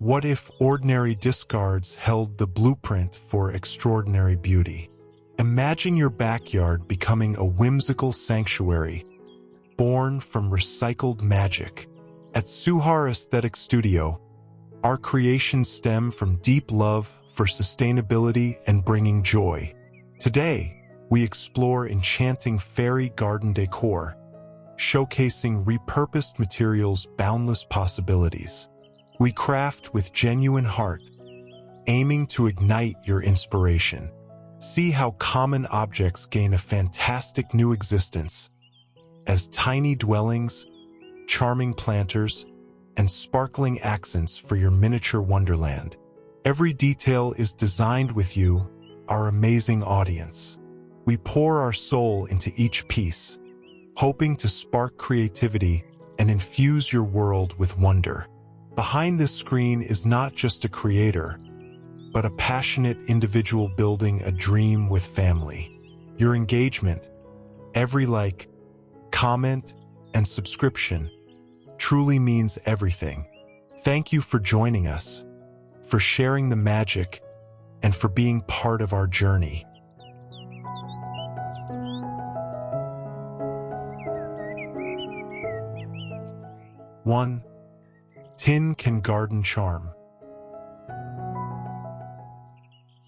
What if ordinary discards held the blueprint for extraordinary beauty? Imagine your backyard becoming a whimsical sanctuary, born from recycled magic. At Suhar Aesthetic Studio, our creations stem from deep love for sustainability and bringing joy. Today, we explore enchanting fairy garden decor, showcasing repurposed materials' boundless possibilities. We craft with genuine heart, aiming to ignite your inspiration. See how common objects gain a fantastic new existence as tiny dwellings, charming planters, and sparkling accents for your miniature wonderland. Every detail is designed with you, our amazing audience. We pour our soul into each piece, hoping to spark creativity and infuse your world with wonder. Behind this screen is not just a creator, but a passionate individual building a dream with family. Your engagement, every like, comment, and subscription truly means everything. Thank you for joining us, for sharing the magic, and for being part of our journey. One, Tin Can Garden Charm.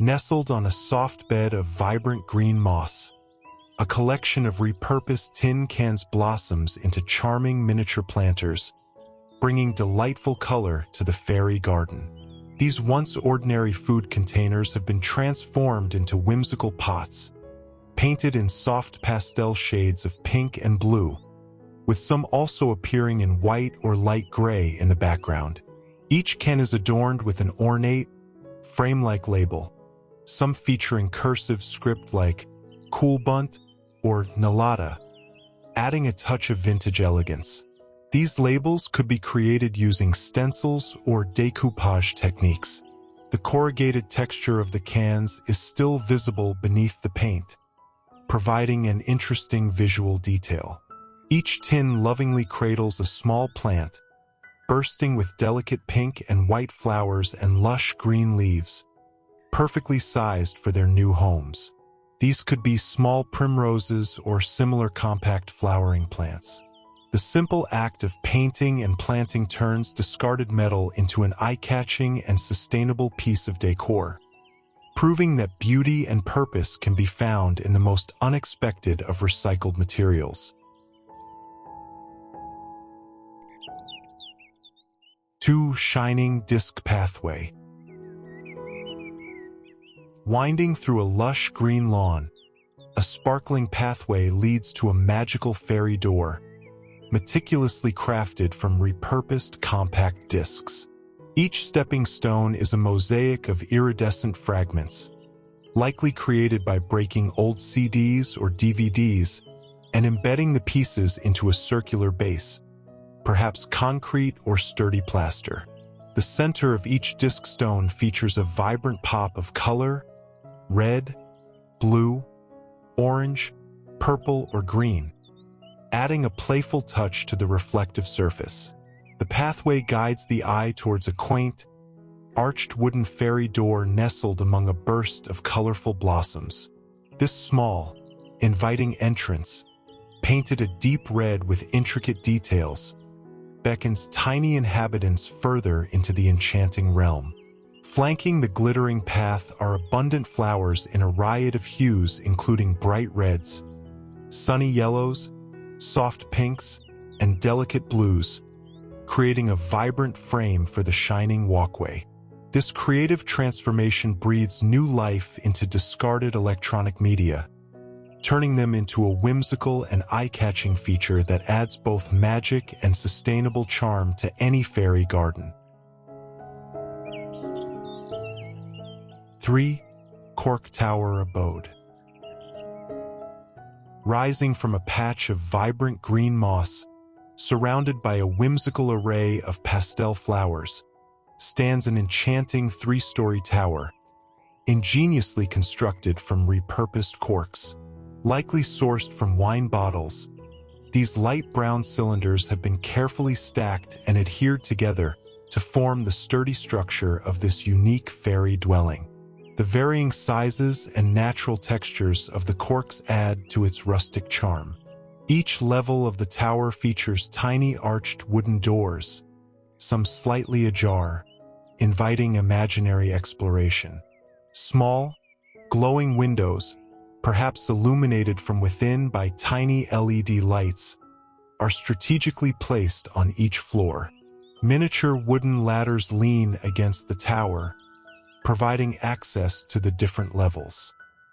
Nestled on a soft bed of vibrant green moss, a collection of repurposed tin cans blossoms into charming miniature planters, bringing delightful color to the fairy garden. These once ordinary food containers have been transformed into whimsical pots, painted in soft pastel shades of pink and blue, with some also appearing in white or light gray in the background. Each can is adorned with an ornate, frame-like label, some featuring cursive script like Kulbunt or Nalada, adding a touch of vintage elegance. These labels could be created using stencils or decoupage techniques. The corrugated texture of the cans is still visible beneath the paint, providing an interesting visual detail. Each tin lovingly cradles a small plant, bursting with delicate pink and white flowers and lush green leaves, perfectly sized for their new homes. These could be small primroses or similar compact flowering plants. The simple act of painting and planting turns discarded metal into an eye-catching and sustainable piece of decor, proving that beauty and purpose can be found in the most unexpected of recycled materials. 2. Shining Disc Pathway. Winding through a lush green lawn, a sparkling pathway leads to a magical fairy door, meticulously crafted from repurposed compact discs. Each stepping stone is a mosaic of iridescent fragments, likely created by breaking old CDs or DVDs and embedding the pieces into a circular base, perhaps concrete or sturdy plaster. The center of each disc stone features a vibrant pop of color: red, blue, orange, purple, or green, adding a playful touch to the reflective surface. The pathway guides the eye towards a quaint, arched wooden fairy door nestled among a burst of colorful blossoms. This small, inviting entrance, painted a deep red with intricate details, beckons tiny inhabitants further into the enchanting realm. Flanking the glittering path are abundant flowers in a riot of hues including bright reds, sunny yellows, soft pinks, and delicate blues, creating a vibrant frame for the shining walkway. This creative transformation breathes new life into discarded electronic media, turning them into a whimsical and eye-catching feature that adds both magic and sustainable charm to any fairy garden. 3. Cork Tower Abode. Rising from a patch of vibrant green moss, surrounded by a whimsical array of pastel flowers, stands an enchanting 3-story tower, ingeniously constructed from repurposed corks. Likely sourced from wine bottles, these light brown cylinders have been carefully stacked and adhered together, to form the sturdy structure of this unique fairy dwelling. The varying sizes and natural textures of the corks add to its rustic charm. Each level of the tower features tiny arched wooden doors, some slightly ajar, inviting imaginary exploration. Small, glowing windows, perhaps illuminated from within by tiny LED lights, are strategically placed on each floor. Miniature wooden ladders lean against the tower, providing access to the different levels.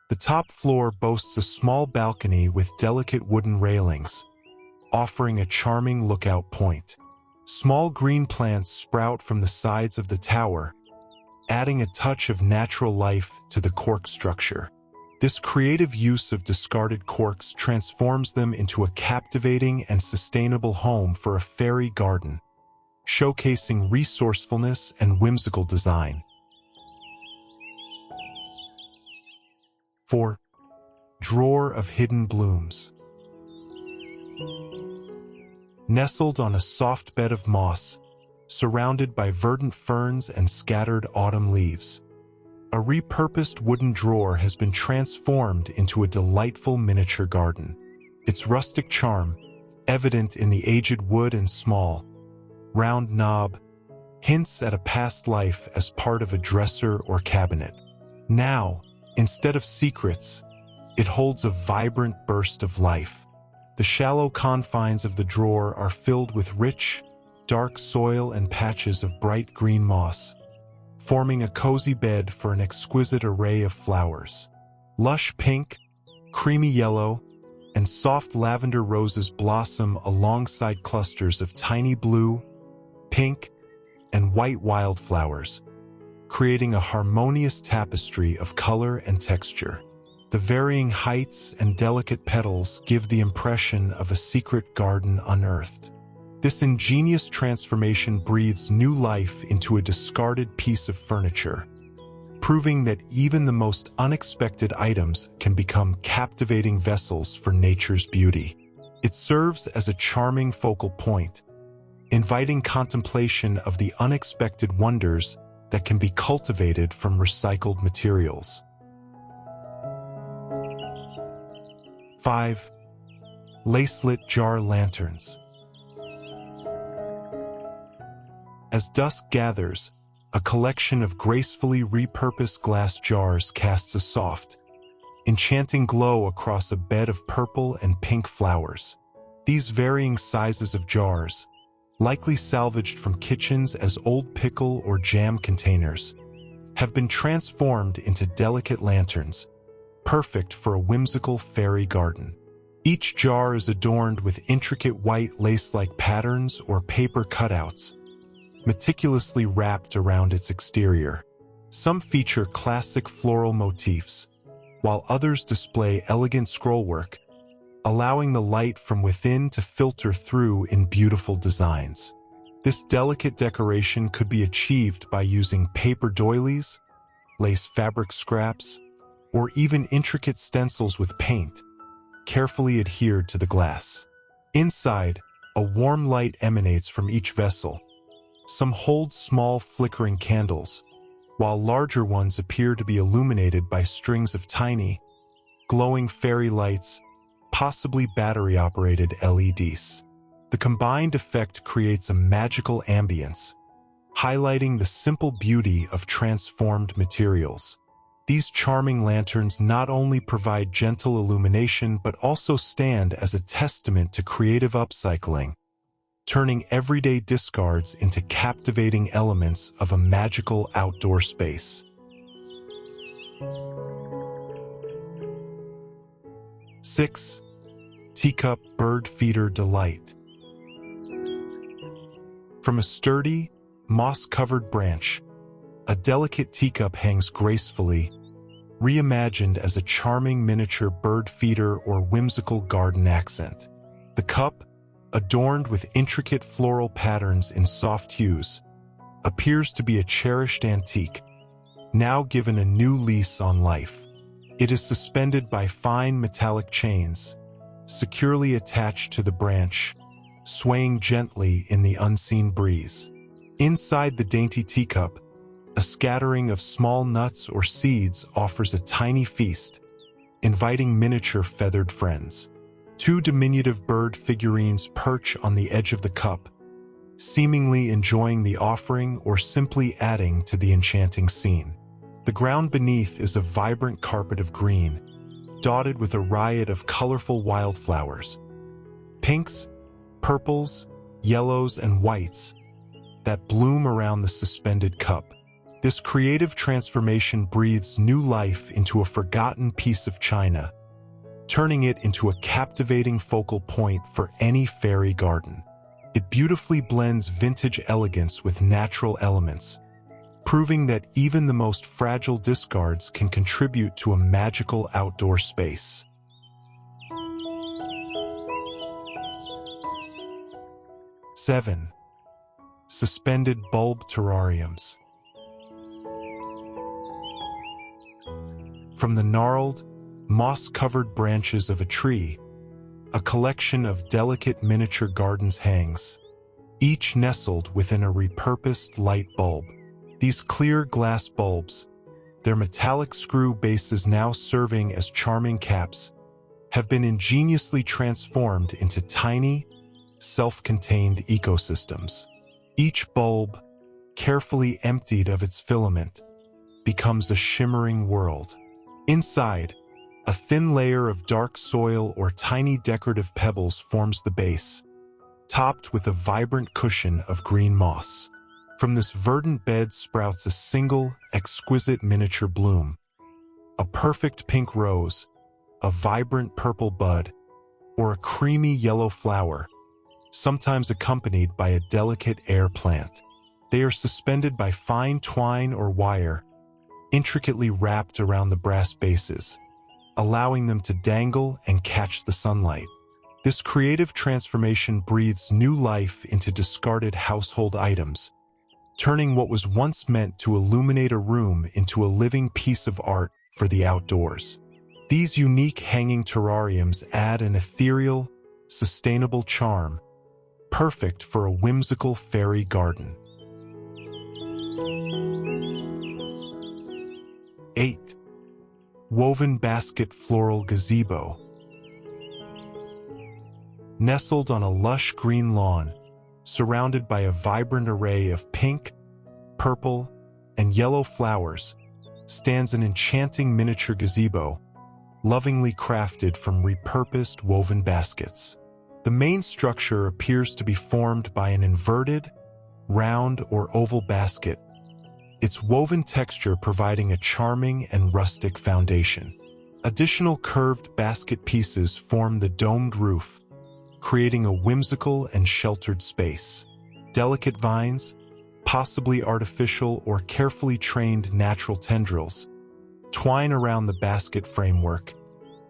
The top floor boasts a small balcony with delicate wooden railings, offering a charming lookout point. Small green plants sprout from the sides of the tower, adding a touch of natural life to the cork structure. This creative use of discarded corks transforms them into a captivating and sustainable home for a fairy garden, showcasing resourcefulness and whimsical design. 4. Drawer of hidden blooms. Nestled on a soft bed of moss, surrounded by verdant ferns and scattered autumn leaves, a repurposed wooden drawer has been transformed into a delightful miniature garden. Its rustic charm, evident in the aged wood and small, round knob, hints at a past life as part of a dresser or cabinet. Now, instead of secrets, it holds a vibrant burst of life. The shallow confines of the drawer are filled with rich, dark soil and patches of bright green moss, forming a cozy bed for an exquisite array of flowers. Lush pink, creamy yellow, and soft lavender roses blossom alongside clusters of tiny blue, pink, and white wildflowers, creating a harmonious tapestry of color and texture. The varying heights and delicate petals give the impression of a secret garden unearthed. This ingenious transformation breathes new life into a discarded piece of furniture, proving that even the most unexpected items can become captivating vessels for nature's beauty. It serves as a charming focal point, inviting contemplation of the unexpected wonders that can be cultivated from recycled materials. 5. Lacelit jar lanterns. As dusk gathers, a collection of gracefully repurposed glass jars casts a soft, enchanting glow across a bed of purple and pink flowers. These varying sizes of jars, likely salvaged from kitchens as old pickle or jam containers, have been transformed into delicate lanterns, perfect for a whimsical fairy garden. Each jar is adorned with intricate white lace-like patterns or paper cutouts, meticulously wrapped around its exterior. Some feature classic floral motifs, while others display elegant scrollwork, allowing the light from within to filter through in beautiful designs. This delicate decoration could be achieved by using paper doilies, lace fabric scraps, or even intricate stencils with paint, carefully adhered to the glass. Inside, a warm light emanates from each vessel. Some hold small flickering candles, while larger ones appear to be illuminated by strings of tiny, glowing fairy lights, possibly battery-operated LEDs. The combined effect creates a magical ambience, highlighting the simple beauty of transformed materials. These charming lanterns not only provide gentle illumination but also stand as a testament to creative upcycling, turning everyday discards into captivating elements of a magical outdoor space. 6. Teacup bird feeder delight. From a sturdy, moss-covered branch, a delicate teacup hangs gracefully, reimagined as a charming miniature bird feeder or whimsical garden accent. The cup, adorned with intricate floral patterns in soft hues, appears to be a cherished antique, now given a new lease on life. It is suspended by fine metallic chains, securely attached to the branch, swaying gently in the unseen breeze. Inside the dainty teacup, a scattering of small nuts or seeds offers a tiny feast, inviting miniature feathered friends. Two diminutive bird figurines perch on the edge of the cup, seemingly enjoying the offering or simply adding to the enchanting scene. The ground beneath is a vibrant carpet of green, dotted with a riot of colorful wildflowers. Pinks, purples, yellows, and whites that bloom around the suspended cup. This creative transformation breathes new life into a forgotten piece of china, turning it into a captivating focal point for any fairy garden. It beautifully blends vintage elegance with natural elements, proving that even the most fragile discards can contribute to a magical outdoor space. Seven. Suspended bulb terrariums. From the gnarled, moss-covered branches of a tree, a collection of delicate miniature gardens hangs, each nestled within a repurposed light bulb. These clear glass bulbs, their metallic screw bases now serving as charming caps, have been ingeniously transformed into tiny, self-contained ecosystems. Each bulb, carefully emptied of its filament, becomes a shimmering world. Inside, a thin layer of dark soil or tiny decorative pebbles forms the base, topped with a vibrant cushion of green moss. From this verdant bed sprouts a single, exquisite miniature bloom, a perfect pink rose, a vibrant purple bud, or a creamy yellow flower, sometimes accompanied by a delicate air plant. They are suspended by fine twine or wire, intricately wrapped around the brass bases, allowing them to dangle and catch the sunlight. This creative transformation breathes new life into discarded household items, turning what was once meant to illuminate a room into a living piece of art for the outdoors. These unique hanging terrariums add an ethereal, sustainable charm, perfect for a whimsical fairy garden. 8. Woven basket floral gazebo. Nestled on a lush green lawn, surrounded by a vibrant array of pink, purple, and yellow flowers, stands an enchanting miniature gazebo, lovingly crafted from repurposed woven baskets. The main structure appears to be formed by an inverted, round, or oval basket, its woven texture providing a charming and rustic foundation. Additional curved basket pieces form the domed roof, creating a whimsical and sheltered space. Delicate vines, possibly artificial or carefully trained natural tendrils, twine around the basket framework,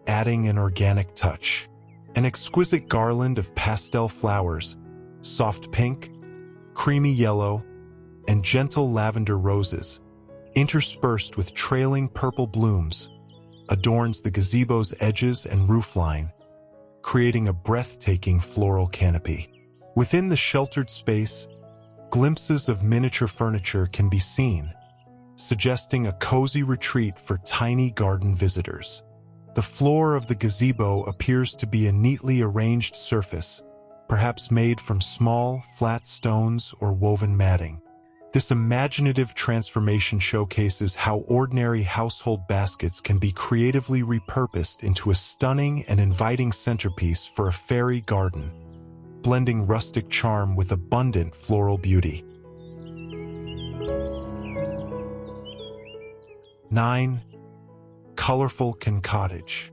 adding an organic touch. An exquisite garland of pastel flowers, soft pink, creamy yellow, and gentle lavender roses, interspersed with trailing purple blooms, adorns the gazebo's edges and roofline, creating a breathtaking floral canopy. Within the sheltered space, glimpses of miniature furniture can be seen, suggesting a cozy retreat for tiny garden visitors. The floor of the gazebo appears to be a neatly arranged surface, perhaps made from small, flat stones or woven matting. This imaginative transformation showcases how ordinary household baskets can be creatively repurposed into a stunning and inviting centerpiece for a fairy garden, blending rustic charm with abundant floral beauty. 9. Colorful cottage.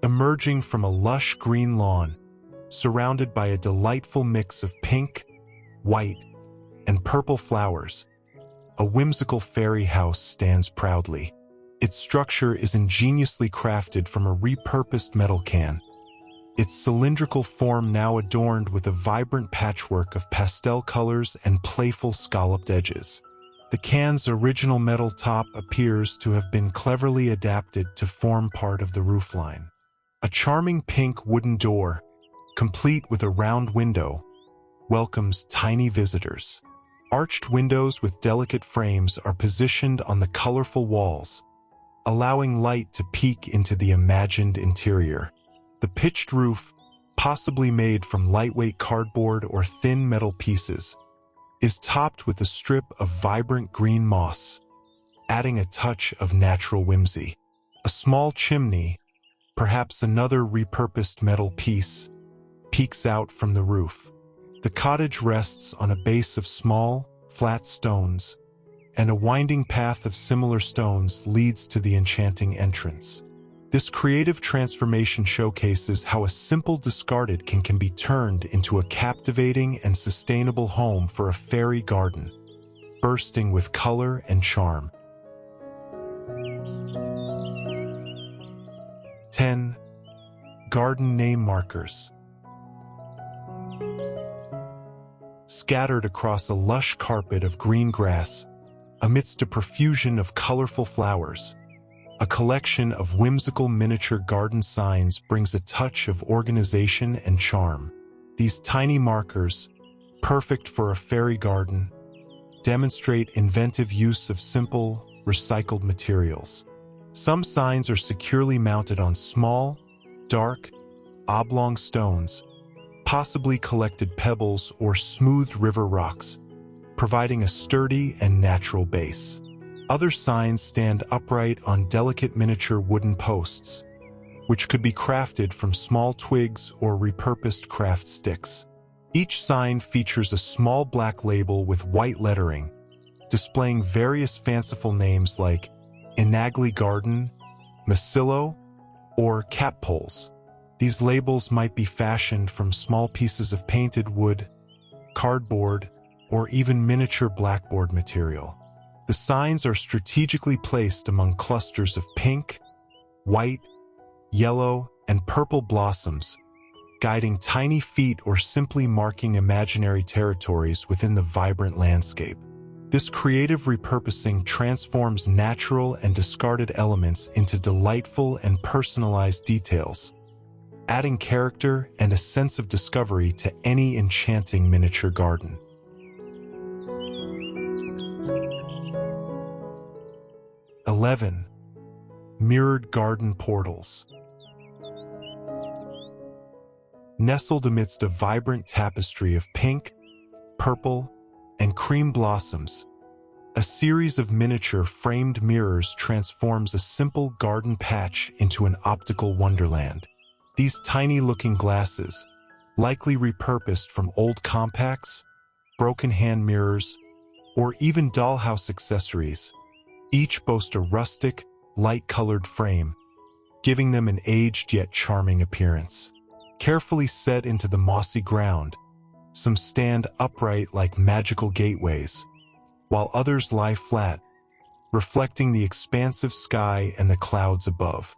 Emerging from a lush green lawn, surrounded by a delightful mix of pink, white, and purple flowers, a whimsical fairy house stands proudly. Its structure is ingeniously crafted from a repurposed metal can, its cylindrical form now adorned with a vibrant patchwork of pastel colors and playful scalloped edges. The can's original metal top appears to have been cleverly adapted to form part of the roofline. A charming pink wooden door, complete with a round window, welcomes tiny visitors. Arched windows with delicate frames are positioned on the colorful walls, allowing light to peek into the imagined interior. The pitched roof, possibly made from lightweight cardboard or thin metal pieces, is topped with a strip of vibrant green moss, adding a touch of natural whimsy. A small chimney, perhaps another repurposed metal piece, peeks out from the roof. The cottage rests on a base of small, flat stones, and a winding path of similar stones leads to the enchanting entrance. This creative transformation showcases how a simple discarded can be turned into a captivating and sustainable home for a fairy garden, bursting with color and charm. 10. Garden name markers. Scattered across a lush carpet of green grass, amidst a profusion of colorful flowers, a collection of whimsical miniature garden signs brings a touch of organization and charm. These tiny markers, perfect for a fairy garden, demonstrate inventive use of simple, recycled materials. Some signs are securely mounted on small, dark, oblong stones, possibly collected pebbles or smoothed river rocks, providing a sturdy and natural base. Other signs stand upright on delicate miniature wooden posts, which could be crafted from small twigs or repurposed craft sticks. Each sign features a small black label with white lettering, displaying various fanciful names like Inagli Garden, Masilo, or Cap Poles. These labels might be fashioned from small pieces of painted wood, cardboard, or even miniature blackboard material. The signs are strategically placed among clusters of pink, white, yellow, and purple blossoms, guiding tiny feet or simply marking imaginary territories within the vibrant landscape. This creative repurposing transforms natural and discarded elements into delightful and personalized details, adding character and a sense of discovery to any enchanting miniature garden. 11. Mirrored garden portals. Nestled amidst a vibrant tapestry of pink, purple, and cream blossoms, a series of miniature framed mirrors transforms a simple garden patch into an optical wonderland. These tiny-looking glasses, likely repurposed from old compacts, broken hand mirrors, or even dollhouse accessories, each boast a rustic, light-colored frame, giving them an aged yet charming appearance. Carefully set into the mossy ground, some stand upright like magical gateways, while others lie flat, reflecting the expansive sky and the clouds above.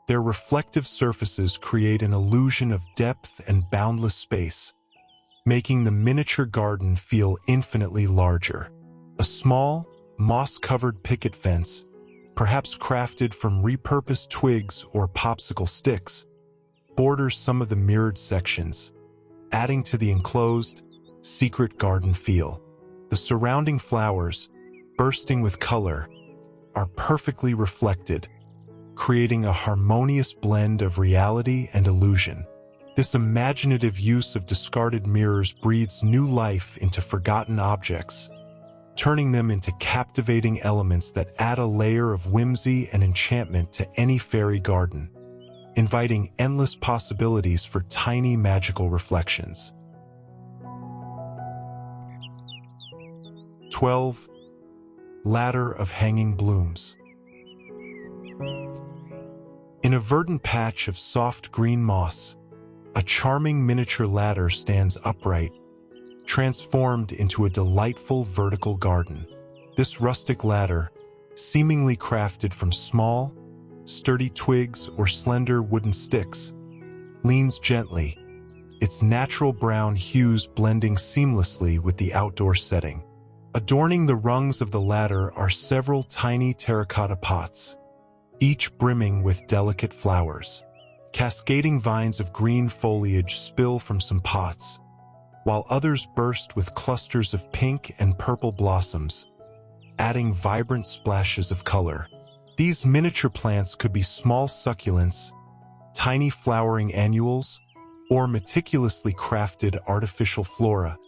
Their reflective surfaces create an illusion of depth and boundless space, making the miniature garden feel infinitely larger. A small, moss-covered picket fence, perhaps crafted from repurposed twigs or popsicle sticks, borders some of the mirrored sections, adding to the enclosed, secret garden feel. The surrounding flowers, bursting with color, are perfectly reflected, creating a harmonious blend of reality and illusion. This imaginative use of discarded mirrors breathes new life into forgotten objects, turning them into captivating elements that add a layer of whimsy and enchantment to any fairy garden, inviting endless possibilities for tiny magical reflections. 12. Ladder of hanging blooms. In a verdant patch of soft green moss, a charming miniature ladder stands upright, transformed into a delightful vertical garden. This rustic ladder, seemingly crafted from small, sturdy twigs or slender wooden sticks, leans gently, its natural brown hues blending seamlessly with the outdoor setting. Adorning the rungs of the ladder are several tiny terracotta pots, each brimming with delicate flowers. Cascading vines of green foliage spill from some pots, while others burst with clusters of pink and purple blossoms, adding vibrant splashes of color. These miniature plants could be small succulents, tiny flowering annuals, or meticulously crafted artificial flora,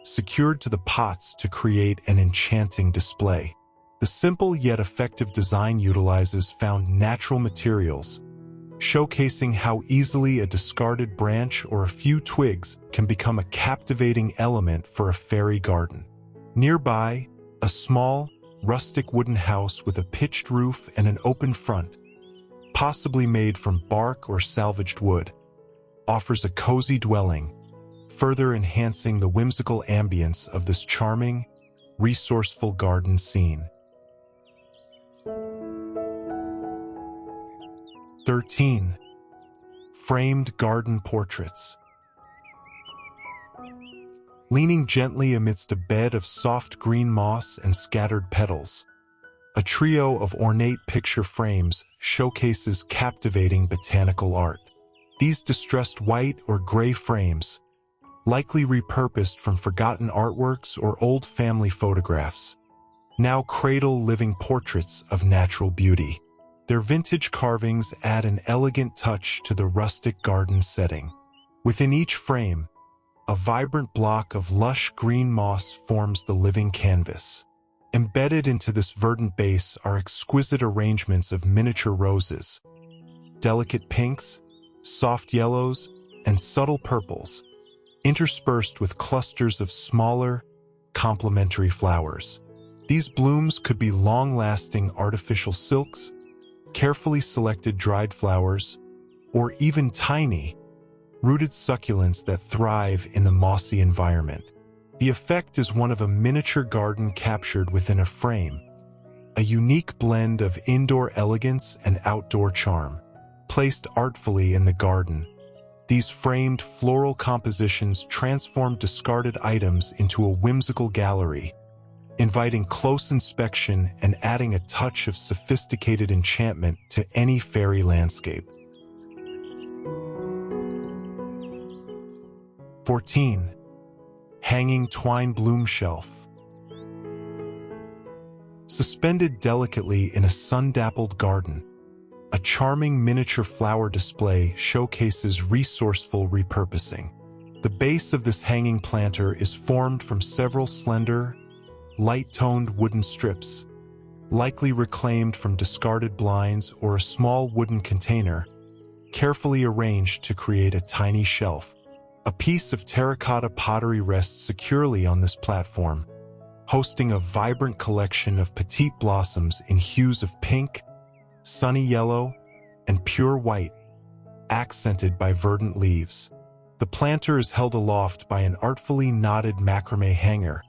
secured to the pots to create an enchanting display. The simple yet effective design utilizes found natural materials, showcasing how easily a discarded branch or a few twigs can become a captivating element for a fairy garden. Nearby, a small, rustic wooden house with a pitched roof and an open front, possibly made from bark or salvaged wood, offers a cozy dwelling, further enhancing the whimsical ambience of this charming, resourceful garden scene. 13. Framed garden portraits. Leaning gently amidst a bed of soft green moss and scattered petals, a trio of ornate picture frames showcases captivating botanical art. These distressed white or gray frames, likely repurposed from forgotten artworks or old family photographs, now cradle living portraits of natural beauty. Their vintage carvings add an elegant touch to the rustic garden setting. Within each frame, a vibrant block of lush green moss forms the living canvas. Embedded into this verdant base are exquisite arrangements of miniature roses, delicate pinks, soft yellows, and subtle purples, interspersed with clusters of smaller, complementary flowers. These blooms could be long-lasting artificial silks, carefully selected dried flowers, or even tiny, rooted succulents that thrive in the mossy environment. The effect is one of a miniature garden captured within a frame, a unique blend of indoor elegance and outdoor charm. Placed artfully in the garden, these framed floral compositions transform discarded items into a whimsical gallery, inviting close inspection and adding a touch of sophisticated enchantment to any fairy landscape. 14. Hanging twine bloom shelf. Suspended delicately in a sun-dappled garden, a charming miniature flower display showcases resourceful repurposing. The base of this hanging planter is formed from several slender, light-toned wooden strips, likely reclaimed from discarded blinds or a small wooden container, carefully arranged to create a tiny shelf. A piece of terracotta pottery rests securely on this platform, hosting a vibrant collection of petite blossoms in hues of pink, sunny yellow, and pure white, accented by verdant leaves. The planter is held aloft by an artfully knotted macrame hanger,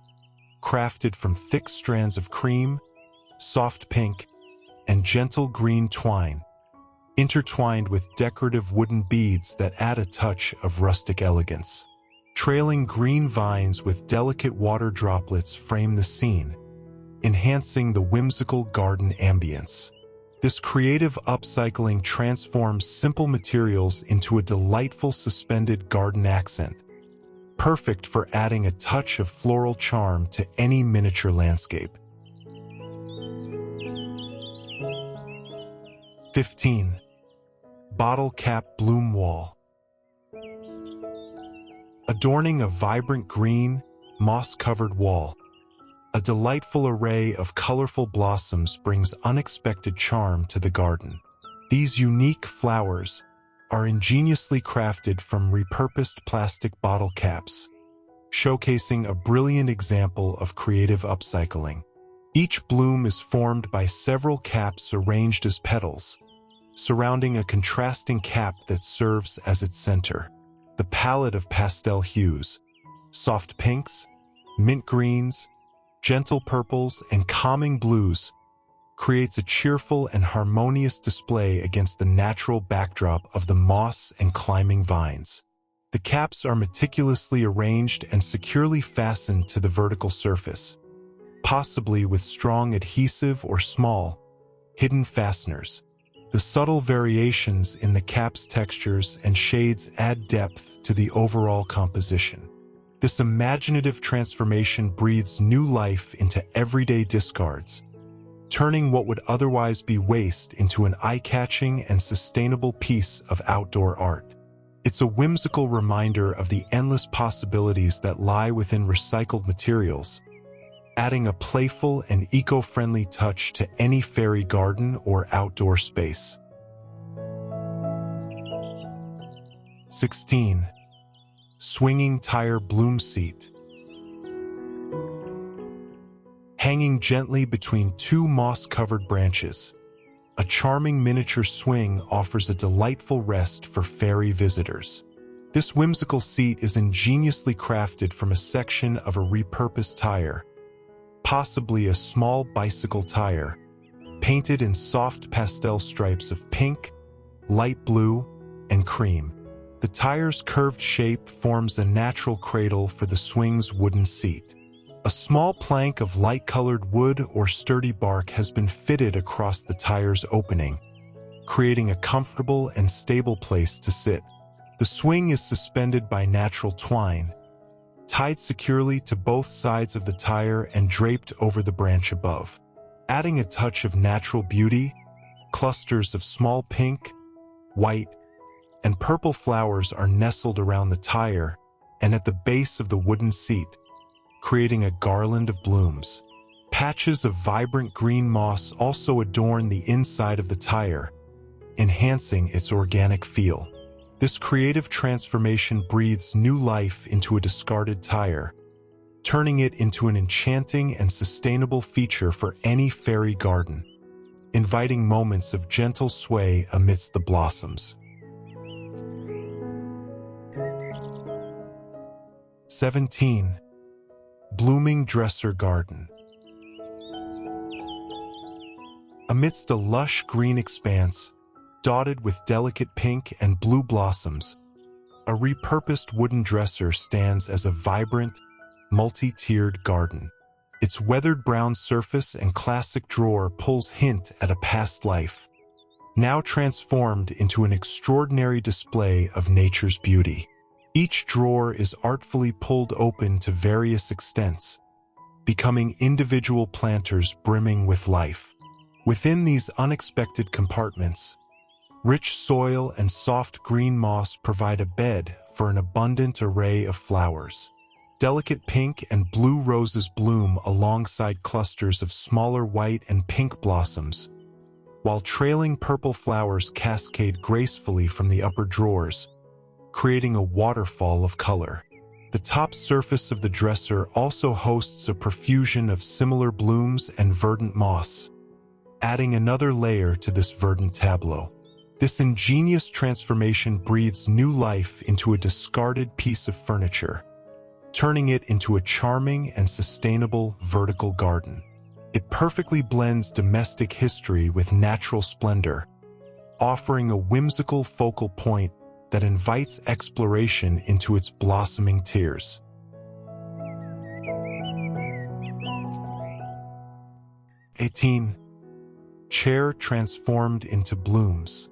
crafted from thick strands of cream, soft pink, and gentle green twine, intertwined with decorative wooden beads that add a touch of rustic elegance. Trailing green vines with delicate water droplets frame the scene, enhancing the whimsical garden ambience. This creative upcycling transforms simple materials into a delightful suspended garden accent, perfect for adding a touch of floral charm to any miniature landscape. 15. Bottle cap bloom wall. Adorning a vibrant green, moss-covered wall, a delightful array of colorful blossoms brings unexpected charm to the garden. These unique flowers are ingeniously crafted from repurposed plastic bottle caps, showcasing a brilliant example of creative upcycling. Each bloom is formed by several caps arranged as petals, surrounding a contrasting cap that serves as its center. The palette of pastel hues, soft pinks, mint greens, gentle purples, and calming blues creates a cheerful and harmonious display against the natural backdrop of the moss and climbing vines. The caps are meticulously arranged and securely fastened to the vertical surface, possibly with strong adhesive or small, hidden fasteners. The subtle variations in the cap's textures and shades add depth to the overall composition. This imaginative transformation breathes new life into everyday discards, turning what would otherwise be waste into an eye-catching and sustainable piece of outdoor art. It's a whimsical reminder of the endless possibilities that lie within recycled materials, adding a playful and eco-friendly touch to any fairy garden or outdoor space. 16. Swinging tire bloom seat. Hanging gently between two moss-covered branches, a charming miniature swing offers a delightful rest for fairy visitors. This whimsical seat is ingeniously crafted from a section of a repurposed tire, possibly a small bicycle tire, painted in soft pastel stripes of pink, light blue, and cream. The tire's curved shape forms a natural cradle for the swing's wooden seat. A small plank of light-colored wood or sturdy bark has been fitted across the tire's opening, creating a comfortable and stable place to sit. The swing is suspended by natural twine, tied securely to both sides of the tire and draped over the branch above. Adding a touch of natural beauty, clusters of small pink, white, and purple flowers are nestled around the tire and at the base of the wooden seat, creating a garland of blooms. Patches of vibrant green moss also adorn the inside of the tire, enhancing its organic feel. This creative transformation breathes new life into a discarded tire, turning it into an enchanting and sustainable feature for any fairy garden, inviting moments of gentle sway amidst the blossoms. 17. Blooming dresser garden. Amidst a lush green expanse, dotted with delicate pink and blue blossoms, a repurposed wooden dresser stands as a vibrant, multi-tiered garden. Its weathered brown surface and classic drawer pulls hint at a past life, now transformed into an extraordinary display of nature's beauty. Each drawer is artfully pulled open to various extents, becoming individual planters brimming with life. Within these unexpected compartments, rich soil and soft green moss provide a bed for an abundant array of flowers. Delicate pink and blue roses bloom alongside clusters of smaller white and pink blossoms, while trailing purple flowers cascade gracefully from the upper drawers, creating a waterfall of color. The top surface of the dresser also hosts a profusion of similar blooms and verdant moss, adding another layer to this verdant tableau. This ingenious transformation breathes new life into a discarded piece of furniture, turning it into a charming and sustainable vertical garden. It perfectly blends domestic history with natural splendor, offering a whimsical focal point that invites exploration into its blossoming tiers. 18. Chair transformed into blooms.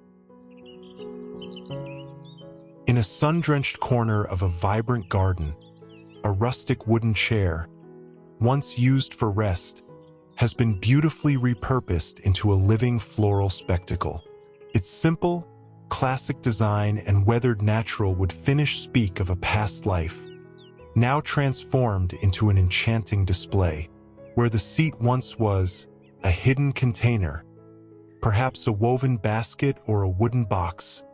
In a sun-drenched corner of a vibrant garden, a rustic wooden chair, once used for rest, has been beautifully repurposed into a living floral spectacle. Its simple, classic design and weathered natural wood finish speak of a past life, now transformed into an enchanting display. Where the seat once was a hidden container, perhaps a woven basket or a wooden box,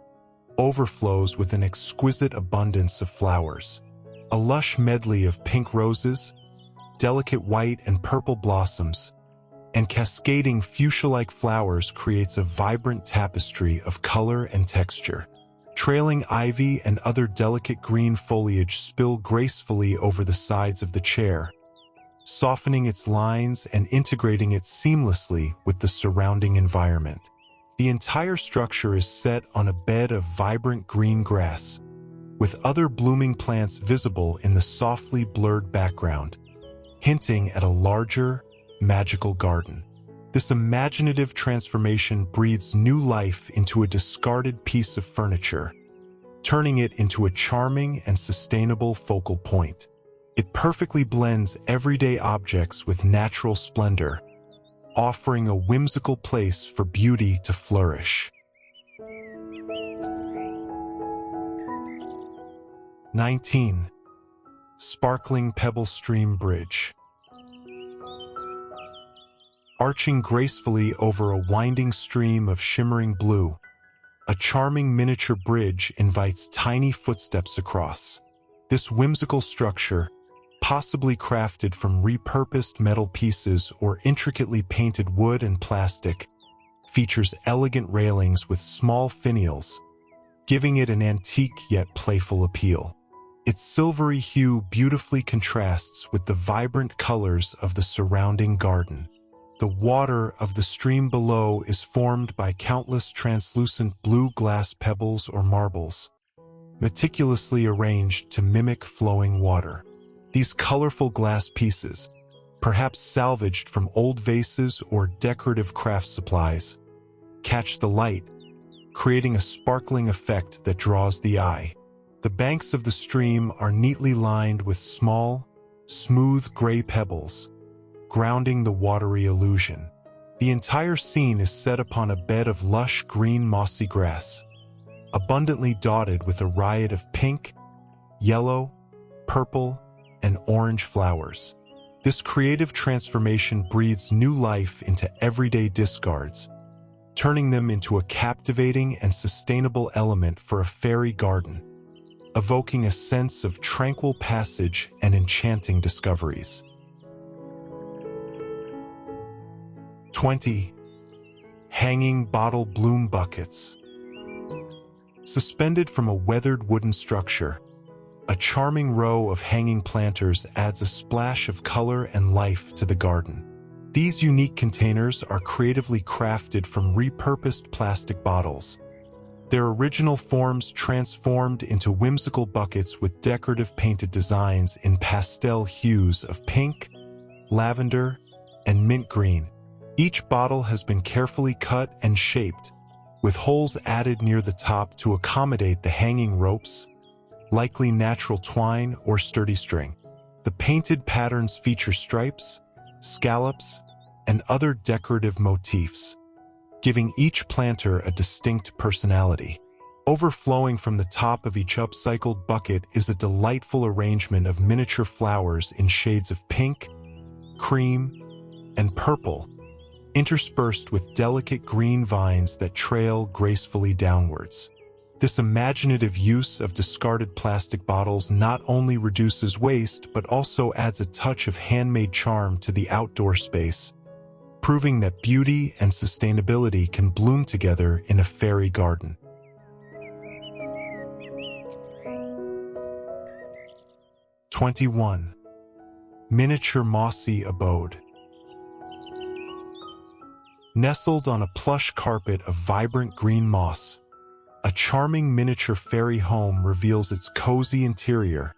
overflows with an exquisite abundance of flowers. A lush medley of pink roses, delicate white and purple blossoms, and cascading fuchsia-like flowers creates a vibrant tapestry of color and texture. Trailing ivy and other delicate green foliage spill gracefully over the sides of the chair, softening its lines and integrating it seamlessly with the surrounding environment. The entire structure is set on a bed of vibrant green grass, with other blooming plants visible in the softly blurred background, hinting at a larger, magical garden. This imaginative transformation breathes new life into a discarded piece of furniture, turning it into a charming and sustainable focal point. It perfectly blends everyday objects with natural splendor, offering a whimsical place for beauty to flourish. 19. Sparkling Pebble Stream Bridge. Arching gracefully over a winding stream of shimmering blue, a charming miniature bridge invites tiny footsteps across. This whimsical structure, possibly crafted from repurposed metal pieces or intricately painted wood and plastic, features elegant railings with small finials, giving it an antique yet playful appeal. Its silvery hue beautifully contrasts with the vibrant colors of the surrounding garden. The water of the stream below is formed by countless translucent blue glass pebbles or marbles, meticulously arranged to mimic flowing water. These colorful glass pieces, perhaps salvaged from old vases or decorative craft supplies, catch the light, creating a sparkling effect that draws the eye. The banks of the stream are neatly lined with small, smooth gray pebbles, grounding the watery illusion. The entire scene is set upon a bed of lush green mossy grass, abundantly dotted with a riot of pink, yellow, purple, and orange flowers. This creative transformation breathes new life into everyday discards, turning them into a captivating and sustainable element for a fairy garden, evoking a sense of tranquil passage and enchanting discoveries. 20. Hanging Bottle Bloom Buckets. Suspended from a weathered wooden structure, a charming row of hanging planters adds a splash of color and life to the garden. These unique containers are creatively crafted from repurposed plastic bottles, their original forms transformed into whimsical buckets with decorative painted designs in pastel hues of pink, lavender, and mint green. Each bottle has been carefully cut and shaped, with holes added near the top to accommodate the hanging ropes, likely natural twine or sturdy string. The painted patterns feature stripes, scallops, and other decorative motifs, giving each planter a distinct personality. Overflowing from the top of each upcycled bucket is a delightful arrangement of miniature flowers in shades of pink, cream, and purple, interspersed with delicate green vines that trail gracefully downwards. This imaginative use of discarded plastic bottles not only reduces waste but also adds a touch of handmade charm to the outdoor space, proving that beauty and sustainability can bloom together in a fairy garden. 21. Miniature Mossy Abode. Nestled on a plush carpet of vibrant green moss, a charming miniature fairy home reveals its cozy interior,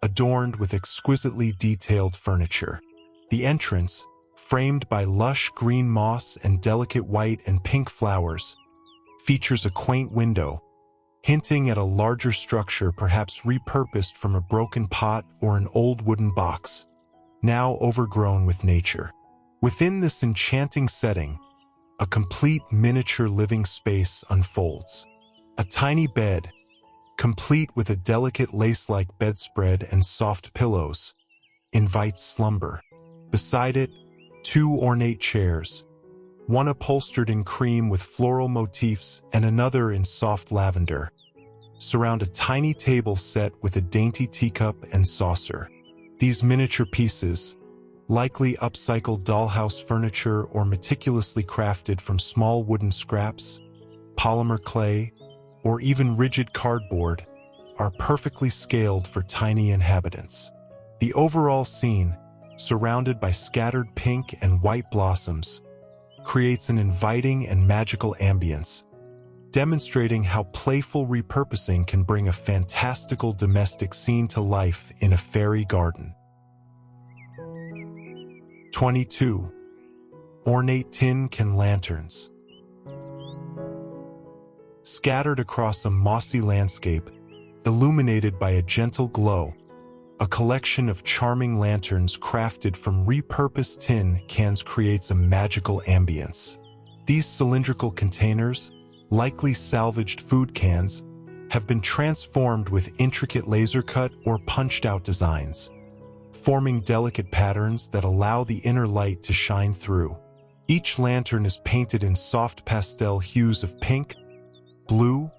adorned with exquisitely detailed furniture. The entrance, framed by lush green moss and delicate white and pink flowers, features a quaint window, hinting at a larger structure perhaps repurposed from a broken pot or an old wooden box, now overgrown with nature. Within this enchanting setting, a complete miniature living space unfolds. A tiny bed, complete with a delicate lace-like bedspread and soft pillows, invites slumber. Beside it, two ornate chairs, one upholstered in cream with floral motifs and another in soft lavender, surround a tiny table set with a dainty teacup and saucer. These miniature pieces, likely upcycled dollhouse furniture or meticulously crafted from small wooden scraps, polymer clay, or even rigid cardboard, are perfectly scaled for tiny inhabitants. The overall scene, surrounded by scattered pink and white blossoms, creates an inviting and magical ambience, demonstrating how playful repurposing can bring a fantastical domestic scene to life in a fairy garden. 22. Ornate tin can lanterns. Scattered across a mossy landscape, illuminated by a gentle glow, A collection of charming lanterns crafted from repurposed tin cans creates a magical ambience. These cylindrical containers, likely salvaged food cans, have been transformed with intricate laser-cut or punched-out designs, forming delicate patterns that allow the inner light to shine through. Each lantern is painted in soft pastel hues of pink, blue,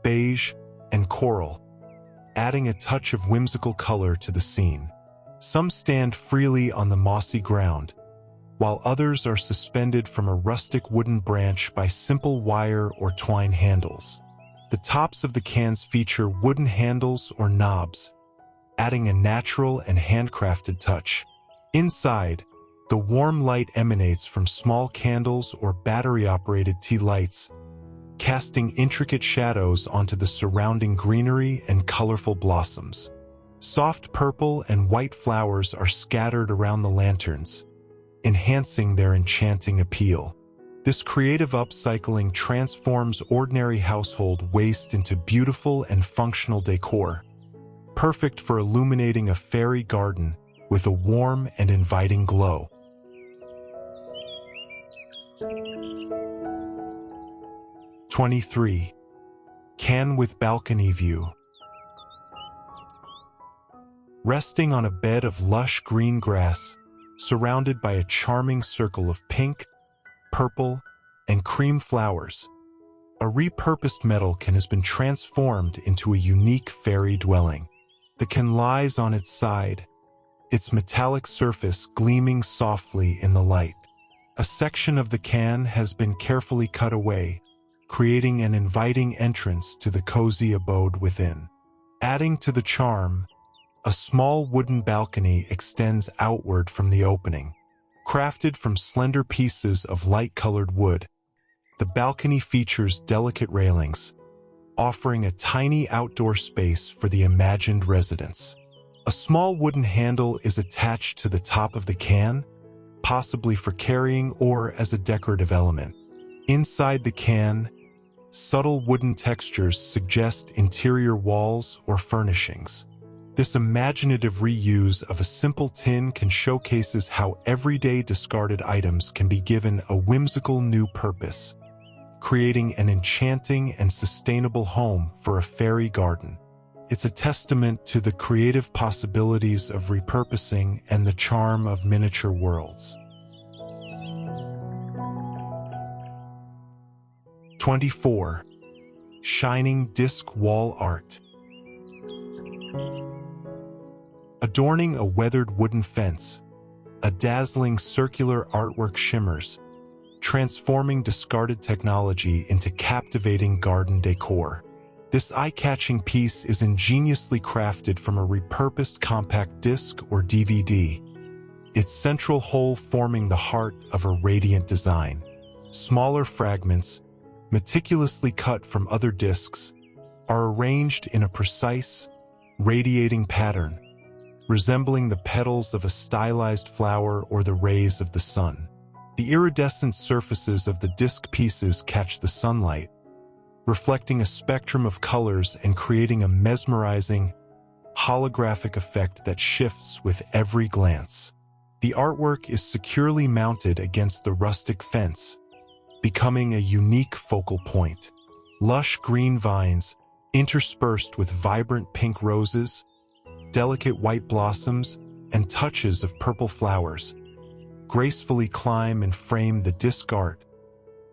beige, and coral, adding a touch of whimsical color to the scene. Some stand freely on the mossy ground, while others are suspended from a rustic wooden branch by simple wire or twine handles. The tops of the cans feature wooden handles or knobs, adding a natural and handcrafted touch. Inside, the warm light emanates from small candles or battery-operated tea lights, casting intricate shadows onto the surrounding greenery and colorful blossoms. Soft purple and white flowers are scattered around the lanterns, enhancing their enchanting appeal. This creative upcycling transforms ordinary household waste into beautiful and functional decor, perfect for illuminating a fairy garden with a warm and inviting glow. '23. Can with balcony view. Resting on a bed of lush green grass, surrounded by a charming circle of pink, purple, and cream flowers, a repurposed metal can has been transformed into a unique fairy dwelling. The can lies on its side, its metallic surface gleaming softly in the light. A section of the can has been carefully cut away, creating an inviting entrance to the cozy abode within. Adding to the charm, a small wooden balcony extends outward from the opening. Crafted from slender pieces of light-colored wood, the balcony features delicate railings, offering a tiny outdoor space for the imagined residents. A small wooden handle is attached to the top of the can, possibly for carrying or as a decorative element. Inside the can, subtle wooden textures suggest interior walls or furnishings. This imaginative reuse of a simple tin can showcases how everyday discarded items can be given a whimsical new purpose, creating an enchanting and sustainable home for a fairy garden. It's a testament to the creative possibilities of repurposing and the charm of miniature worlds. 24. Shining disc wall art. Adorning a weathered wooden fence, a dazzling circular artwork shimmers, transforming discarded technology into captivating garden decor. This eye-catching piece is ingeniously crafted from a repurposed compact disc or DVD, its central hole forming the heart of a radiant design. Smaller fragments, meticulously cut from other discs, are arranged in a precise, radiating pattern, resembling the petals of a stylized flower or the rays of the sun. The iridescent surfaces of the disc pieces catch the sunlight, reflecting a spectrum of colors and creating a mesmerizing, holographic effect that shifts with every glance. The artwork is securely mounted against the rustic fence, becoming a unique focal point. Lush green vines, interspersed with vibrant pink roses, delicate white blossoms, and touches of purple flowers, gracefully climb and frame the disc art,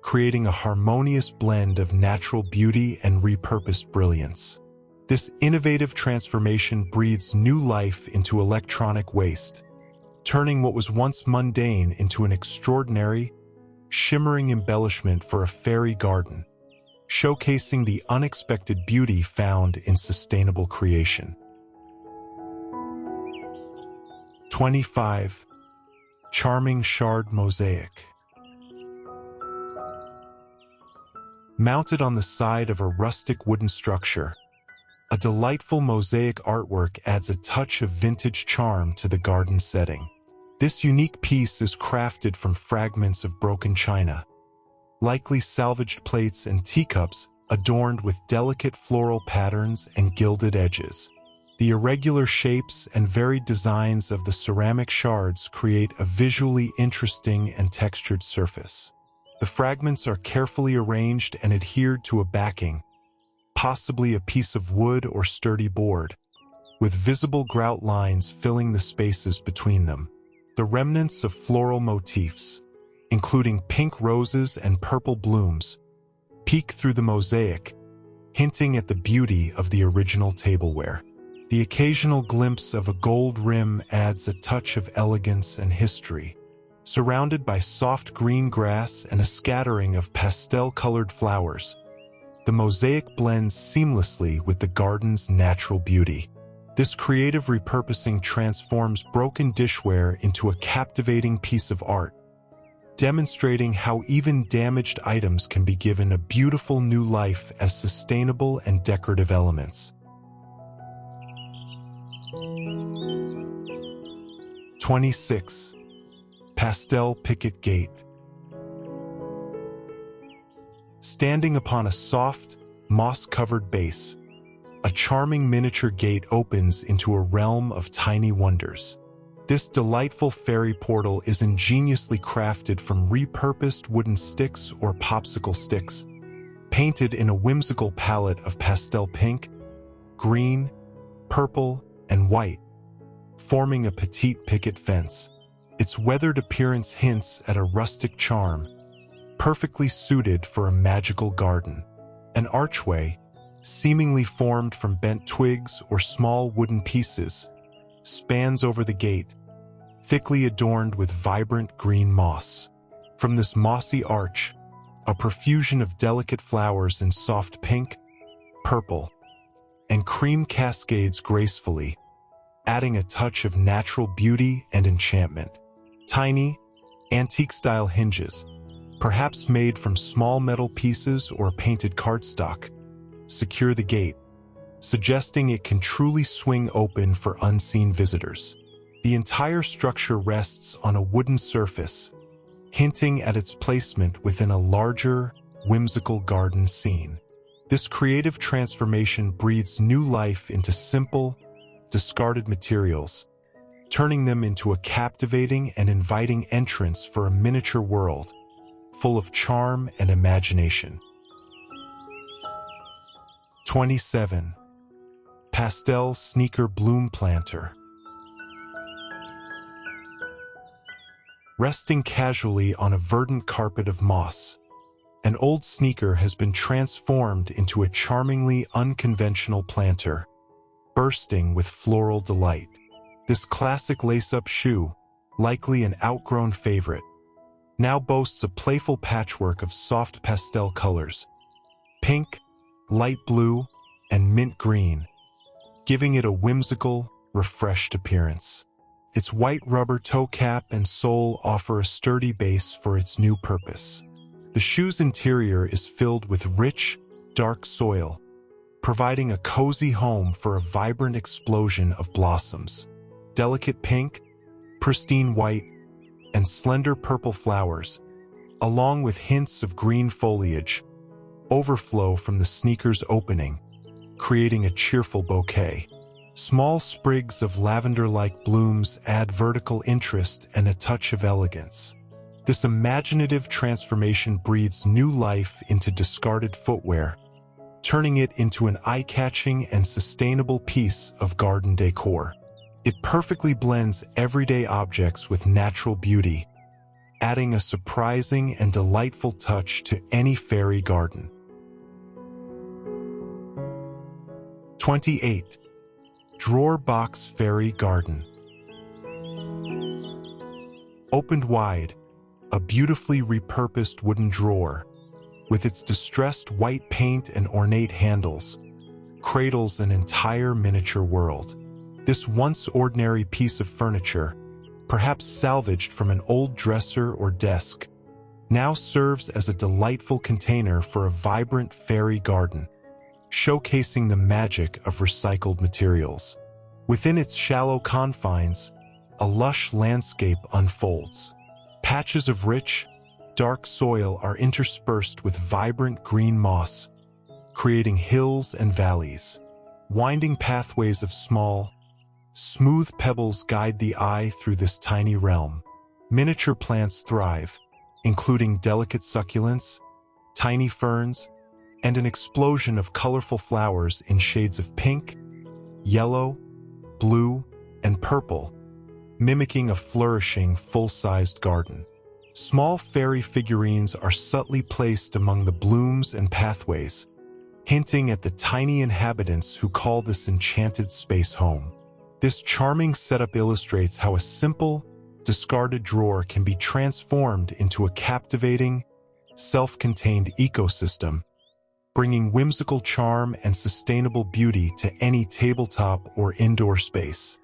creating a harmonious blend of natural beauty and repurposed brilliance. This innovative transformation breathes new life into electronic waste, turning what was once mundane into an extraordinary, shimmering embellishment for a fairy garden, showcasing the unexpected beauty found in sustainable creation. 25. Charming shard mosaic. Mounted on the side of a rustic wooden structure, a delightful mosaic artwork adds a touch of vintage charm to the garden setting. This unique piece is crafted from fragments of broken china, likely salvaged plates and teacups adorned with delicate floral patterns and gilded edges. The irregular shapes and varied designs of the ceramic shards create a visually interesting and textured surface. The fragments are carefully arranged and adhered to a backing, possibly a piece of wood or sturdy board, with visible grout lines filling the spaces between them. The remnants of floral motifs, including pink roses and purple blooms, peek through the mosaic, hinting at the beauty of the original tableware. The occasional glimpse of a gold rim adds a touch of elegance and history. Surrounded by soft green grass and a scattering of pastel-colored flowers, the mosaic blends seamlessly with the garden's natural beauty. This creative repurposing transforms broken dishware into a captivating piece of art, demonstrating how even damaged items can be given a beautiful new life as sustainable and decorative elements. 26. Pastel Picket Gate. Standing upon a soft, moss-covered base, a charming miniature gate opens into a realm of tiny wonders. This delightful fairy portal is ingeniously crafted from repurposed wooden sticks or popsicle sticks, painted in a whimsical palette of pastel pink, green, purple, and white, forming a petite picket fence. Its weathered appearance hints at a rustic charm, perfectly suited for a magical garden. An archway, seemingly formed from bent twigs or small wooden pieces, spans over the gate, thickly adorned with vibrant green moss. From this mossy arch, a profusion of delicate flowers in soft pink, purple, and cream cascades gracefully, adding a touch of natural beauty and enchantment. Tiny, antique-style hinges, perhaps made from small metal pieces or painted cardstock, secure the gate, suggesting it can truly swing open for unseen visitors. The entire structure rests on a wooden surface, hinting at its placement within a larger, whimsical garden scene. This creative transformation breathes new life into simple, discarded materials, turning them into a captivating and inviting entrance for a miniature world, full of charm and imagination. 27. Pastel Sneaker Bloom Planter. Resting casually on a verdant carpet of moss, an old sneaker has been transformed into a charmingly unconventional planter, bursting with floral delight. This classic lace-up shoe, likely an outgrown favorite, now boasts a playful patchwork of soft pastel colors, pink, light blue, and mint green, giving it a whimsical, refreshed appearance. Its white rubber toe cap and sole offer a sturdy base for its new purpose. The shoe's interior is filled with rich, dark soil, providing a cozy home for a vibrant explosion of blossoms. Delicate pink, pristine white, and slender purple flowers, along with hints of green foliage, overflow from the sneaker's opening, creating a cheerful bouquet. Small sprigs of lavender-like blooms add vertical interest and a touch of elegance. This imaginative transformation breathes new life into discarded footwear, turning it into an eye-catching and sustainable piece of garden decor. It perfectly blends everyday objects with natural beauty, adding a surprising and delightful touch to any fairy garden. 28. Drawer Box Fairy Garden. Opened wide, a beautifully repurposed wooden drawer, with its distressed white paint and ornate handles, cradles an entire miniature world. This once ordinary piece of furniture, perhaps salvaged from an old dresser or desk, now serves as a delightful container for a vibrant fairy garden, showcasing the magic of recycled materials. Within its shallow confines, a lush landscape unfolds. Patches of rich, dark soil are interspersed with vibrant green moss, creating hills and valleys. Winding pathways of small, smooth pebbles guide the eye through this tiny realm. Miniature plants thrive, including delicate succulents, tiny ferns, and an explosion of colorful flowers in shades of pink, yellow, blue, and purple, mimicking a flourishing, full-sized garden. Small fairy figurines are subtly placed among the blooms and pathways, hinting at the tiny inhabitants who call this enchanted space home. This charming setup illustrates how a simple, discarded drawer can be transformed into a captivating, self-contained ecosystem, bringing whimsical charm and sustainable beauty to any tabletop or indoor space.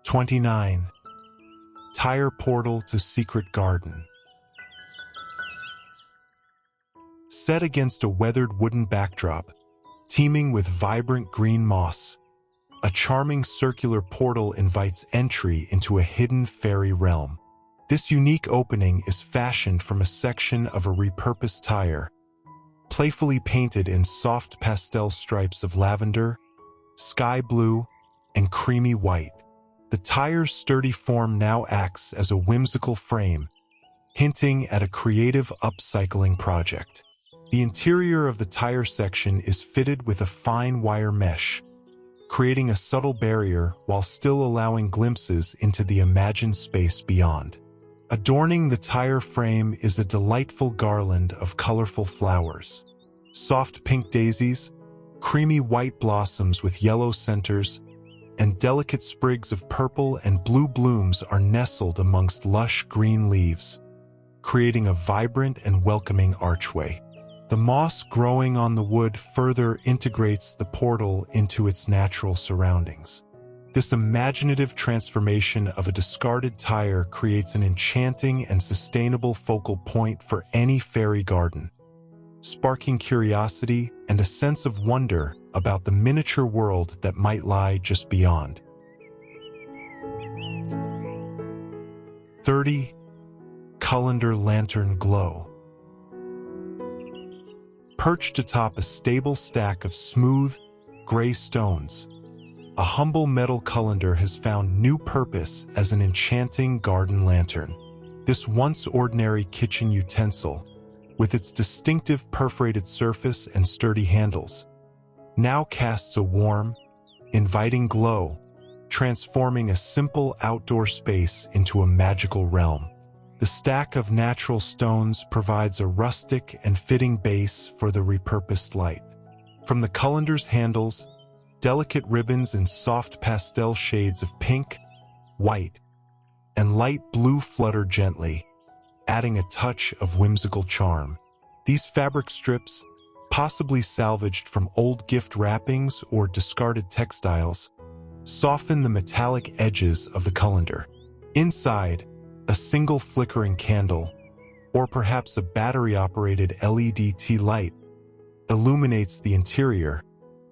29. Tire portal to secret garden. Set against a weathered wooden backdrop, teeming with vibrant green moss, a charming circular portal invites entry into a hidden fairy realm. This unique opening is fashioned from a section of a repurposed tire, playfully painted in soft pastel stripes of lavender, sky blue, and creamy white. The tire's sturdy form now acts as a whimsical frame, hinting at a creative upcycling project. The interior of the tire section is fitted with a fine wire mesh, creating a subtle barrier while still allowing glimpses into the imagined space beyond. Adorning the tire frame is a delightful garland of colorful flowers. Soft pink daisies, creamy white blossoms with yellow centers, and delicate sprigs of purple and blue blooms are nestled amongst lush green leaves, creating a vibrant and welcoming archway. The moss growing on the wood further integrates the portal into its natural surroundings. This imaginative transformation of a discarded tire creates an enchanting and sustainable focal point for any fairy garden, sparking curiosity and a sense of wonder about the miniature world that might lie just beyond. 30. Colander lantern glow. Perched atop a stable stack of smooth, gray stones, a humble metal colander has found new purpose as an enchanting garden lantern. This once ordinary kitchen utensil, with its distinctive perforated surface and sturdy handles, now casts a warm, inviting glow, transforming a simple outdoor space into a magical realm. The stack of natural stones provides a rustic and fitting base for the repurposed light. From the colander's handles, delicate ribbons in soft pastel shades of pink, white, and light blue flutter gently, adding a touch of whimsical charm. These fabric strips, possibly salvaged from old gift wrappings or discarded textiles, soften the metallic edges of the colander. Inside, a single flickering candle, or perhaps a battery-operated LED tea light, illuminates the interior,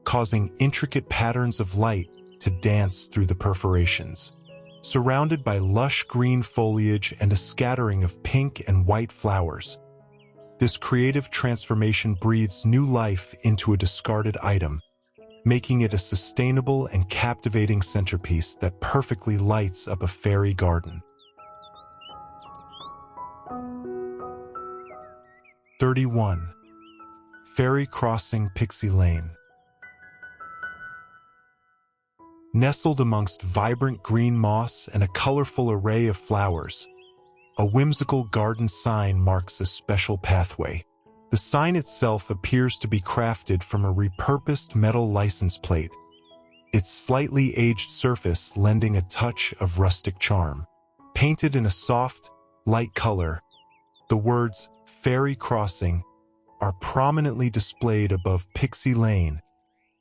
causing intricate patterns of light to dance through the perforations. Surrounded by lush green foliage and a scattering of pink and white flowers, this creative transformation breathes new life into a discarded item, making it a sustainable and captivating centerpiece that perfectly lights up a fairy garden. 31. Fairy Crossing Pixie Lane. Nestled amongst vibrant green moss and a colorful array of flowers, a whimsical garden sign marks a special pathway. The sign itself appears to be crafted from a repurposed metal license plate, its slightly aged surface lending a touch of rustic charm. Painted in a soft, light color, the words Fairy Crossing are prominently displayed above Pixie Lane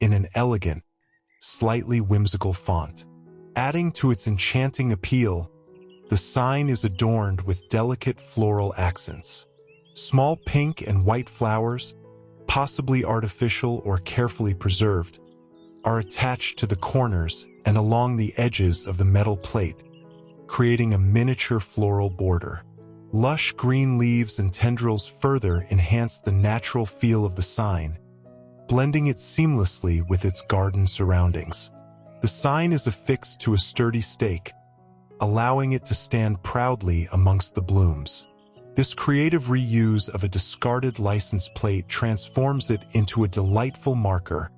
in an elegant, slightly whimsical font. Adding to its enchanting appeal, the sign is adorned with delicate floral accents. Small pink and white flowers, possibly artificial or carefully preserved, are attached to the corners and along the edges of the metal plate, creating a miniature floral border. Lush green leaves and tendrils further enhance the natural feel of the sign, blending it seamlessly with its garden surroundings. The sign is affixed to a sturdy stake, allowing it to stand proudly amongst the blooms. This creative reuse of a discarded license plate transforms it into a delightful marker,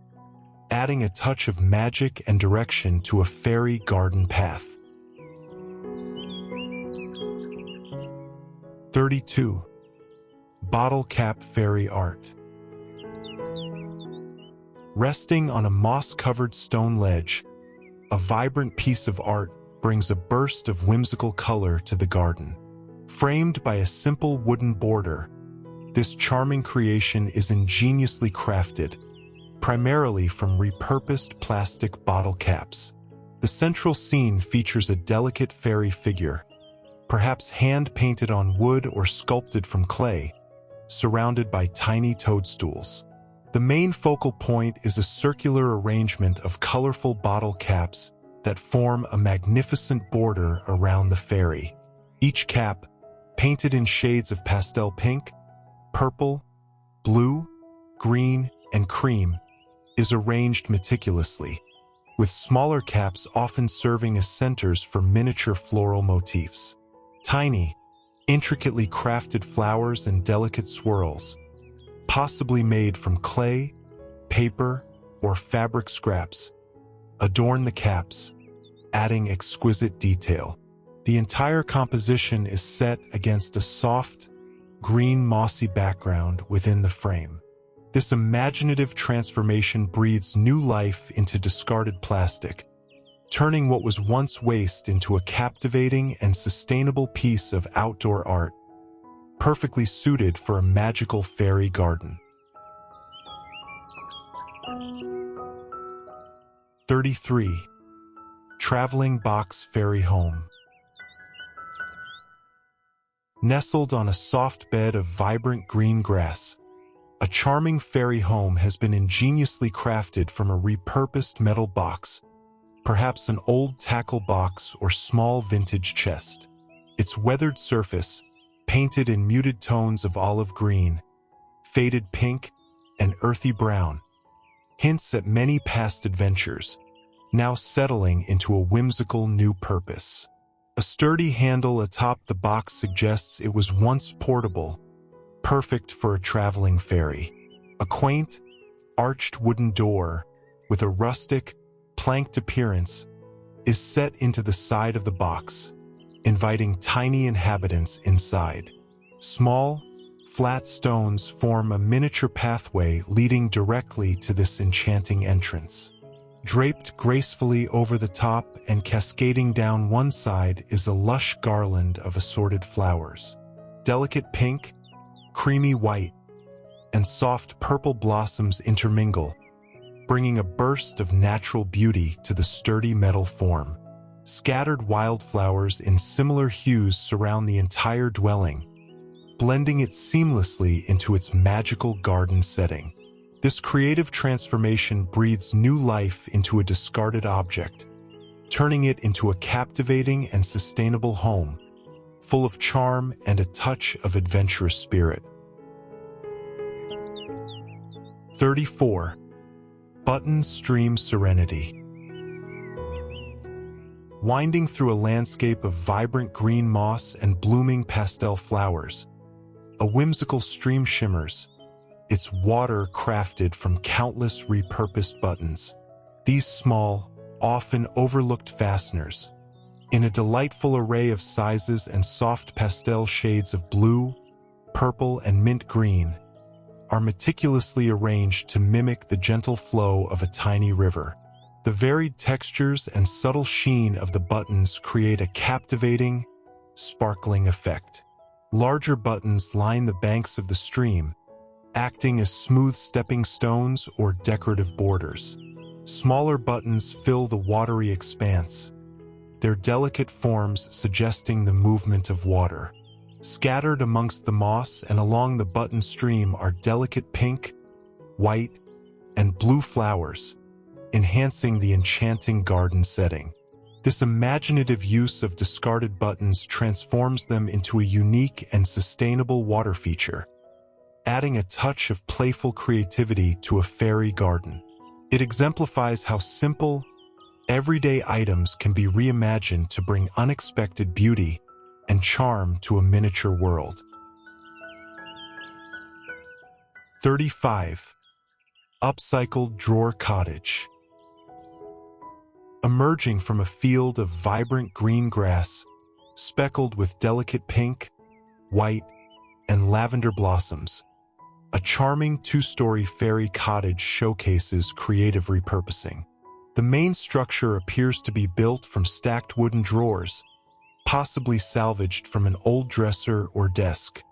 adding a touch of magic and direction to a fairy garden path. 32. Bottle cap fairy art. Resting on a moss-covered stone ledge, a vibrant piece of art brings a burst of whimsical color to the garden. Framed by a simple wooden border, this charming creation is ingeniously crafted, primarily from repurposed plastic bottle caps. The central scene features a delicate fairy figure, perhaps hand-painted on wood or sculpted from clay, surrounded by tiny toadstools. The main focal point is a circular arrangement of colorful bottle caps that form a magnificent border around the fairy. Each cap, painted in shades of pastel pink, purple, blue, green, and cream, is arranged meticulously, with smaller caps often serving as centers for miniature floral motifs. Tiny, intricately crafted flowers and delicate swirls, possibly made from clay, paper, or fabric scraps, adorn the caps, adding exquisite detail. The entire composition is set against a soft, green mossy background within the frame. This imaginative transformation breathes new life into discarded plastic, turning what was once waste into a captivating and sustainable piece of outdoor art, perfectly suited for a magical fairy garden. 33. Traveling box fairy home. Nestled on a soft bed of vibrant green grass, a charming fairy home has been ingeniously crafted from a repurposed metal box, perhaps an old tackle box or small vintage chest. Its weathered surface, painted in muted tones of olive green, faded pink, and earthy brown, hints at many past adventures, now settling into a whimsical new purpose. A sturdy handle atop the box suggests it was once portable, perfect for a traveling fairy. A quaint, arched wooden door with a rustic, planked appearance is set into the side of the box, inviting tiny inhabitants inside. Small, flat stones form a miniature pathway leading directly to this enchanting entrance. Draped gracefully over the top and cascading down one side is a lush garland of assorted flowers. Delicate pink, creamy white, and soft purple blossoms intermingle, bringing a burst of natural beauty to the sturdy metal form. Scattered wildflowers in similar hues surround the entire dwelling, blending it seamlessly into its magical garden setting. This creative transformation breathes new life into a discarded object, turning it into a captivating and sustainable home, full of charm and a touch of adventurous spirit. 34. Button Stream Serenity. Winding through a landscape of vibrant green moss and blooming pastel flowers, a whimsical stream shimmers, its water crafted from countless repurposed buttons. These small, often overlooked fasteners, in a delightful array of sizes and soft pastel shades of blue, purple, and mint green, are meticulously arranged to mimic the gentle flow of a tiny river. The varied textures and subtle sheen of the buttons create a captivating, sparkling effect. Larger buttons line the banks of the stream, acting as smooth stepping stones or decorative borders. Smaller buttons fill the watery expanse, their delicate forms suggesting the movement of water. Scattered amongst the moss and along the button stream are delicate pink, white, and blue flowers, enhancing the enchanting garden setting. This imaginative use of discarded buttons transforms them into a unique and sustainable water feature, adding a touch of playful creativity to a fairy garden. It exemplifies how simple, everyday items can be reimagined to bring unexpected beauty and charm to a miniature world. 35. Upcycled Drawer Cottage. Emerging from a field of vibrant green grass, speckled with delicate pink, white, and lavender blossoms, a charming two-story fairy cottage showcases creative repurposing. The main structure appears to be built from stacked wooden drawers, possibly salvaged from an old dresser or desk.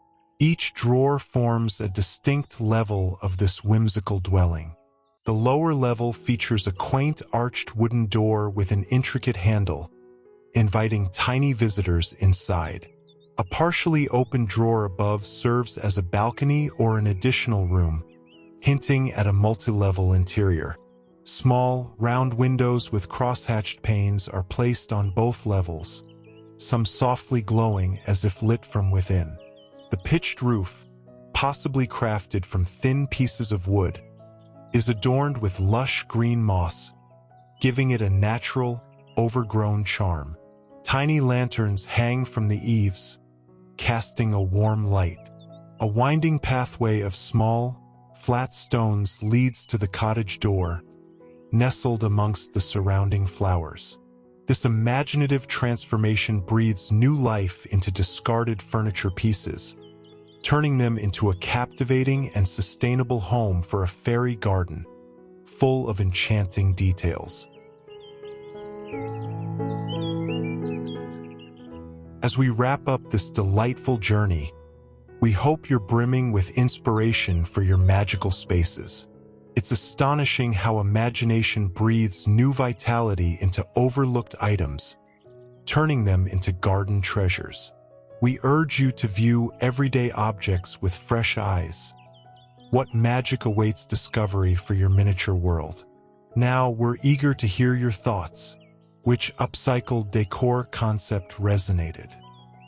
Each drawer forms a distinct level of this whimsical dwelling. The lower level features a quaint arched wooden door with an intricate handle, inviting tiny visitors inside. A partially open drawer above serves as a balcony or an additional room, hinting at a multi-level interior. Small, round windows with crosshatched panes are placed on both levels, some softly glowing as if lit from within. The pitched roof, possibly crafted from thin pieces of wood, is adorned with lush green moss, giving it a natural, overgrown charm. Tiny lanterns hang from the eaves, casting a warm light. A winding pathway of small, flat stones leads to the cottage door, nestled amongst the surrounding flowers. This imaginative transformation breathes new life into discarded furniture pieces, turning them into a captivating and sustainable home for a fairy garden, full of enchanting details. As we wrap up this delightful journey, we hope you're brimming with inspiration for your magical spaces. It's astonishing how imagination breathes new vitality into overlooked items, turning them into garden treasures. We urge you to view everyday objects with fresh eyes. What magic awaits discovery for your miniature world? Now we're eager to hear your thoughts. Which upcycled decor concept resonated?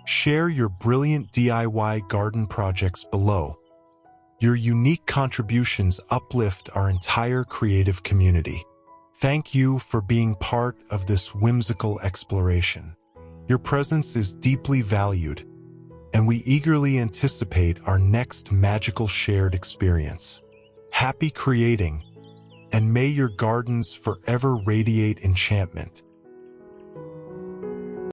Share your brilliant DIY garden projects below. Your unique contributions uplift our entire creative community. Thank you for being part of this whimsical exploration. Your presence is deeply valued, and we eagerly anticipate our next magical shared experience. Happy creating, and may your gardens forever radiate enchantment.